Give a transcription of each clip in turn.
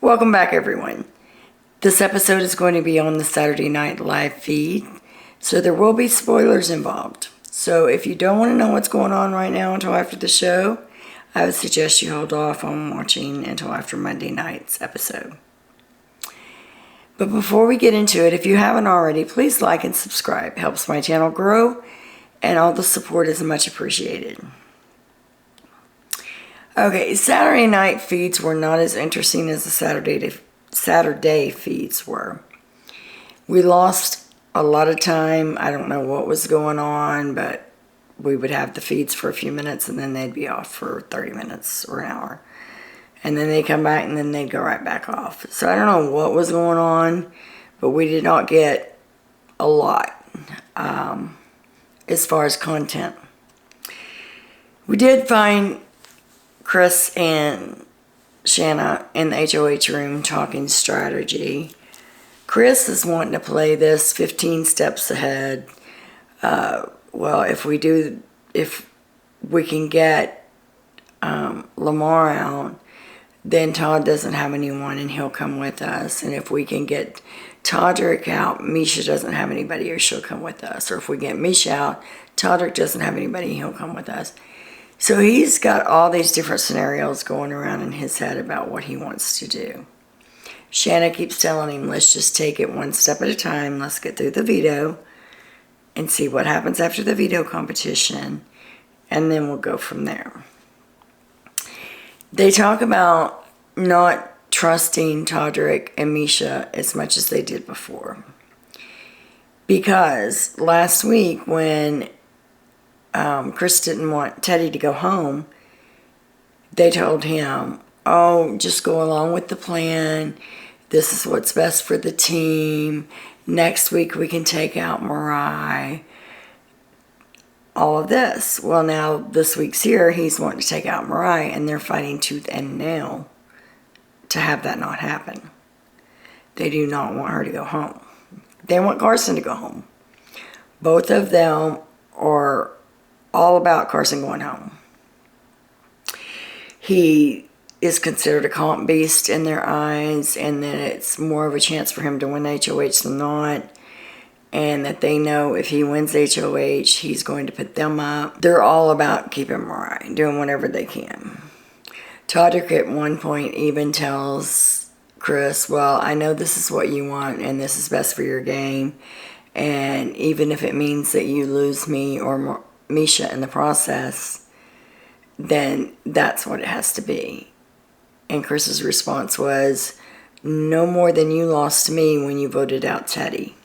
Welcome back, everyone. This episode is going to be on the Saturday Night Live feed, so there will be spoilers involved. So if you don't want to know what's going on right now until after the show, I would suggest you hold off on watching until after Monday night's episode. But before we get into it, if you haven't already, please like and subscribe. It helps my channel grow, and all the support is much appreciated. Okay, Saturday night feeds were not as interesting as the Saturday feeds were. We lost a lot of time. I don't know what was going on, but we would have the feeds for a few minutes and then they'd be off for 30 minutes or an hour. And then they'd come back and then they'd go right back off. So I don't know what was going on, but we did not get a lot as far as content. We did find Chris and Shanna in the HOH room talking strategy. Chris is wanting to play this 15 steps ahead. Well, if we can get Lamar out, then Todd doesn't have anyone and he'll come with us. And if we can get Todrick out, Misha doesn't have anybody or she'll come with us. Or if we get Misha out, Todrick doesn't have anybody, he'll come with us. So he's got all these different scenarios going around in his head about what he wants to do. Shanna keeps telling him, let's just take it one step at a time. Let's get through the veto and see what happens after the veto competition. And then we'll go from there. They talk about not trusting Todrick and Misha as much as they did before. Because last week when Chris didn't want Teddy to go home, they told him, oh, just go along with the plan. This is what's best for the team. Next week we can take out Mariah. All of this. Well, now this week's here, he's wanting to take out Mariah, and they're fighting tooth and nail to have that not happen. They do not want her to go home. They want Carson to go home. Both of them are all about Carson going home. He is considered a comp beast in their eyes, and that it's more of a chance for him to win HOH than not, and that they know if he wins HOH, he's going to put them up. They're all about keeping Mariah, doing whatever they can. Todrick at one point even tells Chris, well, I know this is what you want, and this is best for your game, and even if it means that you lose me or Misha in the process, then that's what it has to be. And Chris's response was, no more than you lost me when you voted out Teddy.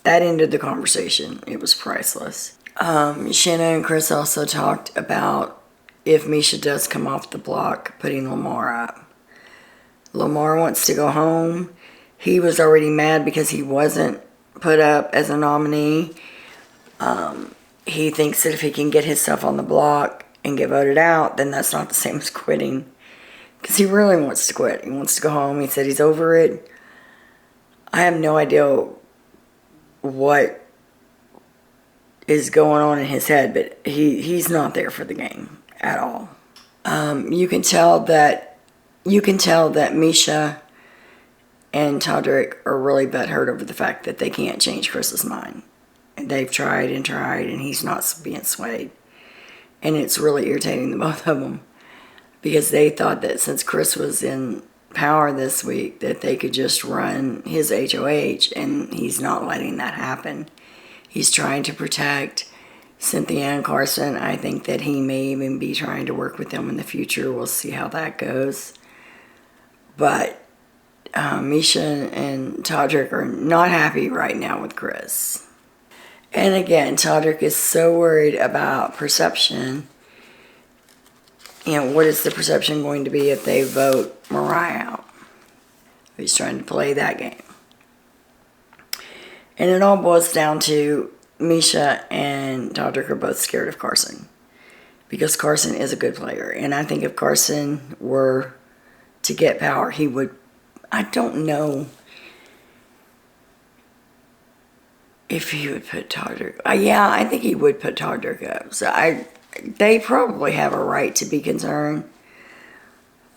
That ended the conversation. It was priceless. Shanna and Chris also talked about if Misha does come off the block, putting Lamar up. Lamar wants to go home. He was already mad because he wasn't put up as a nominee. He thinks that if he can get himself on the block and get voted out, then that's not the same as quitting. Because he really wants to quit. He wants to go home. He said he's over it. I have no idea what is going on in his head, but he's not there for the game at all. You can tell that Misha and Todrick are really butthurt over the fact that they can't change Chris's mind. They've tried and tried, and he's not being swayed. And it's really irritating the both of them because they thought that since Chris was in power this week that they could just run his HOH, and he's not letting that happen. He's trying to protect Cynthia and Carson. I think that he may even be trying to work with them in the future. We'll see how that goes. But Misha and Todrick are not happy right now with Chris. And again, Todrick is so worried about perception. What is the perception going to be if they vote Mariah out? He's trying to play that game. And it all boils down to Misha and Todrick are both scared of Carson. Because Carson is a good player. And I think if Carson were to get power, he would, I don't know if he would put Todrick. Yeah, I think he would put Todrick up. So they probably have a right to be concerned.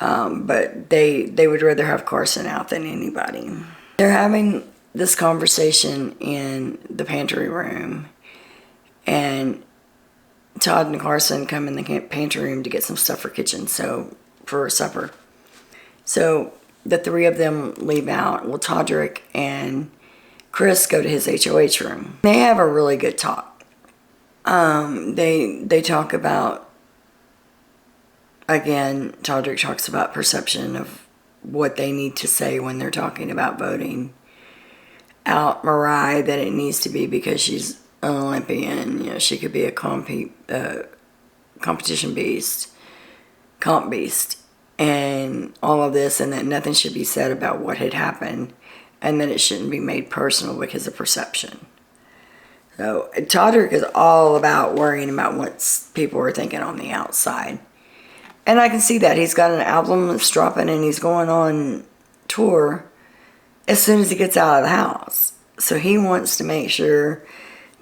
But they would rather have Carson out than anybody. They're having this conversation in the pantry room, and Todd and Carson come in the pantry room to get some stuff for supper. So the three of them leave out. Well, Todrick and Chris go to his HOH room. They have a really good talk. They talk about, again, Todrick talks about perception of what they need to say when they're talking about voting out Mariah, that it needs to be because she's an Olympian. You know, she could be a competition beast, comp beast, and all of this, and that nothing should be said about what had happened, and that it shouldn't be made personal because of perception. So Todrick is all about worrying about what people are thinking on the outside. And I can see that. He's got an album that's dropping, and he's going on tour as soon as he gets out of the house. So he wants to make sure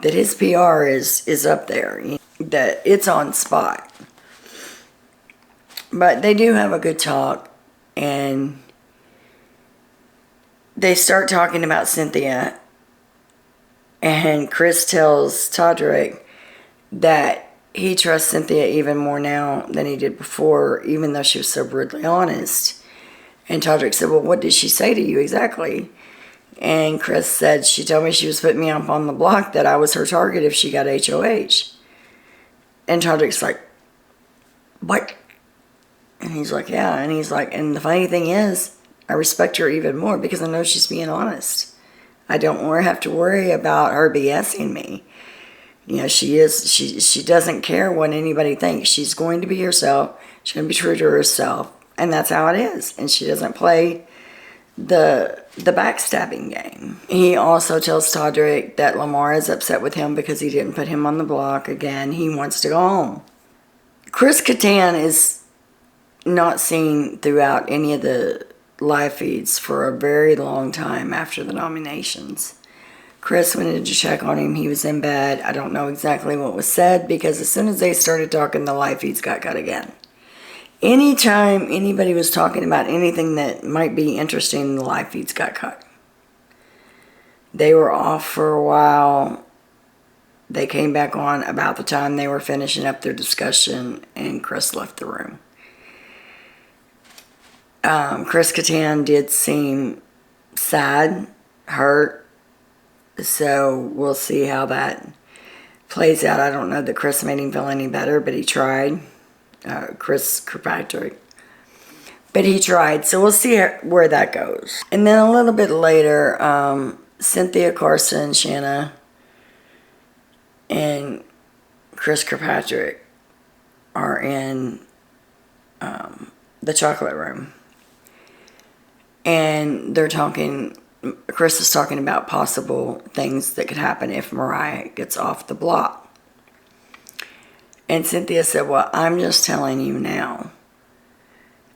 that his PR is up there, that it's on spot. But they do have a good talk, and they start talking about Cynthia, and Chris tells Todrick that he trusts Cynthia even more now than he did before, even though she was so brutally honest. And Todrick said, well, what did she say to you exactly? And Chris said, she told me she was putting me up on the block, that I was her target if she got HOH. And Todrick's like, what? And he's like, yeah. And he's like, and the funny thing is, I respect her even more because I know she's being honest. I don't have to worry about her BSing me. You know, she doesn't care what anybody thinks. She's going to be herself. She's going to be true to herself. And that's how it is. And she doesn't play the backstabbing game. He also tells Todrick that Lamar is upset with him because he didn't put him on the block again. He wants to go home. Chris Kattan is not seen throughout any of the live feeds for a very long time after the nominations. Chris went in to check on him. He was in bed. I don't know exactly what was said because as soon as they started talking, the live feeds got cut again. Anytime anybody was talking about anything that might be interesting, the live feeds got cut. They were off for a while. They came back on about the time they were finishing up their discussion, and Chris left the room. Chris Kattan did seem sad, hurt, so we'll see how that plays out. I don't know that Chris made him feel any better, but he tried. Chris Kirkpatrick. But he tried, so we'll see where that goes. And then a little bit later, Cynthia, Carson, Shanna, and Chris Kirkpatrick are in the chocolate room. And they're talking, Chris is talking about possible things that could happen if Mariah gets off the block. And Cynthia said, well, I'm just telling you now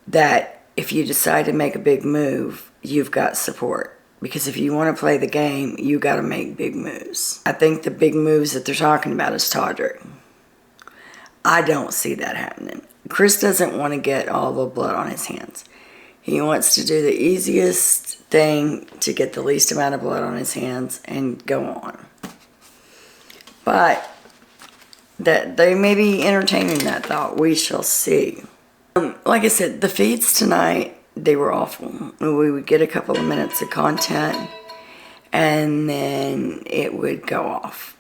that if you decide to make a big move, you've got support. Because if you want to play the game, you got to make big moves. I think the big moves that they're talking about is Todrick. I don't see that happening. Chris doesn't want to get all the blood on his hands. He wants to do the easiest thing to get the least amount of blood on his hands and go on. But that they may be entertaining that thought. We shall see. Like I said, the feeds tonight, they were awful. We would get a couple of minutes of content, and then it would go off.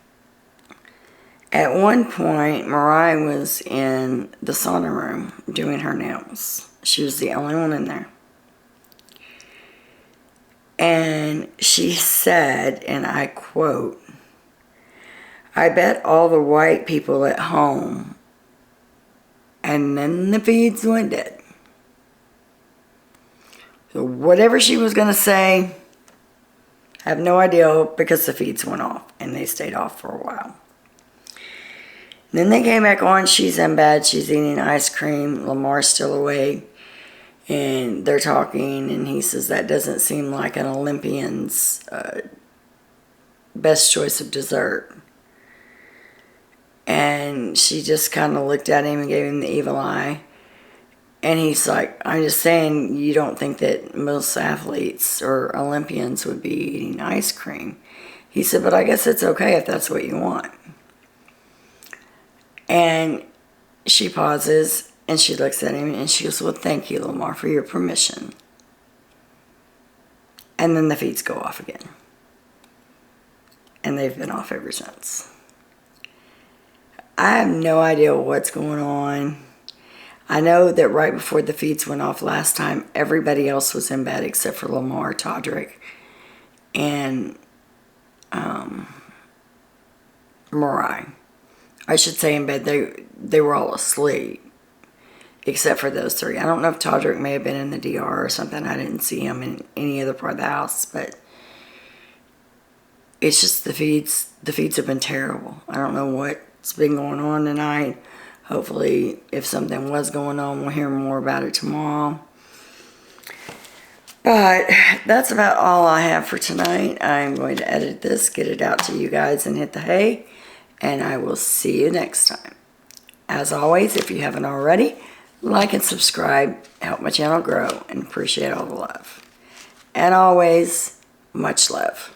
At one point, Mariah was in the sauna room doing her nails. She was the only one in there. And she said, and I quote, I bet all the white people at home, and then the feeds went dead. So whatever she was going to say, I have no idea because the feeds went off and they stayed off for a while. Then they came back on. She's in bed. She's eating ice cream. Lamar's still awake. And they're talking, and he says that doesn't seem like an Olympian's best choice of dessert. And she just kind of looked at him and gave him the evil eye. And he's like, I'm just saying, you don't think that most athletes or Olympians would be eating ice cream. He said, but I guess it's okay if that's what you want. And she pauses and she looks at him and she goes, well, thank you, Lamar, for your permission. And then the feeds go off again. And they've been off ever since. I have no idea what's going on. I know that right before the feeds went off last time, everybody else was in bed except for Lamar, Todrick, and Mariah. I should say in bed. They were all asleep except for those three. I don't know if Todrick may have been in the DR or something. I didn't see him in any other part of the house, but it's just the feeds. The feeds have been terrible. I don't know what's been going on tonight. Hopefully, if something was going on, we'll hear more about it tomorrow. But that's about all I have for tonight. I'm going to edit this, get it out to you guys, and hit the hay. And I will see you next time. As always, if you haven't already, like and subscribe. Help my channel grow and appreciate all the love. And always, much love.